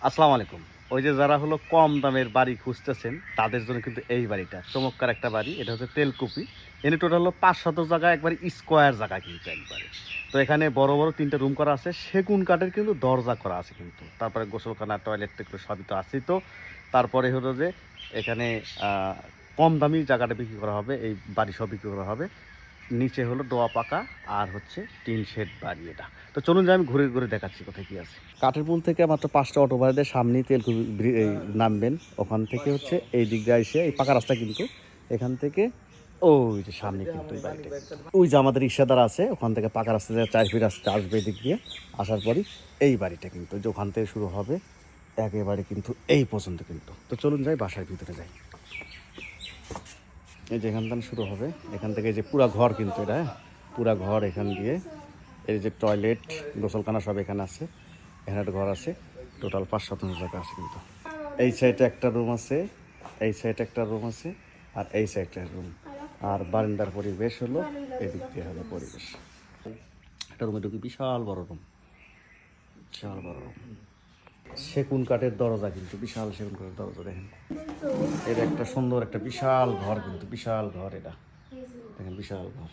আসসালামু আলাইকুম। ওই যে যারা হলো কম দামের বাড়ি খুঁজতেছেন তাদের জন্য কিন্তু এই বাড়িটা চমৎকার একটা বাড়ি। এটা হচ্ছে তেলকুপি। এখানে টোটাল হলো ৫ শতক জায়গা, একবারে স্কোয়ার জায়গা কিন্তু একবারে। তো এখানে বড় বড় ৩ টা রুম করা আছে, সেগুন কাঠের কিন্তু দরজা করা আছে কিন্তু। তারপরে গোসলখানা, টয়লেট এগুলো সবই তো আছেই। তো তারপরে হলো যে এখানে কম দামি জায়গাটা বিক্রি করা হবে, এই বাড়ি সব বিক্রি করা হবে। নিচে হলো ডোয়া পাকা আর হচ্ছে টিন শেড বাড়ি এটা। তো চলুন যাই, আমি ঘুরে ঘুরে দেখাচ্ছি কোথায় কি আছে। কাঠের পুল থেকে মাত্র ৫টা অটো ভাড়া দিয়ে সামনেই তেলকুপি নামবেন। ওখান থেকে হচ্ছে এই দিক দিয়ে এসে, এই পাকা রাস্তা কিন্তু, এখান থেকে ওই যে সামনে কিন্তু ওই বাড়িটা, ওই যে আমাদের রিক্সাদার আছে, ওখান থেকে পাকা রাস্তা দিয়ে ৪ ফিট রাস্তা আসবে এই দিক দিয়ে। আসার পরই এই বাড়িটা কিন্তু, যে ওখান থেকে শুরু হবে একেবারে কিন্তু এই পর্যন্ত কিন্তু। তো চলুন যাই, বাসার ভিতরে যাই। এই যে এখান থেকে শুরু হবে, এখান থেকে যে পুরা ঘর কিন্তু এটা, পুরা ঘর এখান দিয়ে, এই যে টয়লেট, গোসলখানা সব এখানে আছে। এখানে একটা ঘর আছে, টোটাল ৫ শতাংশ জায়গা আছে কিন্তু। এই সাইডে একটা রুম আছে, এই সাইডে একটা রুম আছে, আর এই সাইডে একটা রুম। আর বারান্দার পরিবেশ হলো এদিক দিয়ে হলো পরিবেশ। একটা রুমে ঢুকি, বিশাল বড় রুম, বিশাল বড় রুম। সেগুন কাঠের দরজা কিন্তু, বিশাল সেগুন কাঠের দরজা দেখেন। এটা একটা সুন্দর একটা বিশাল ঘর কিন্তু, বিশাল ঘর এটা দেখেন, বিশাল ঘর।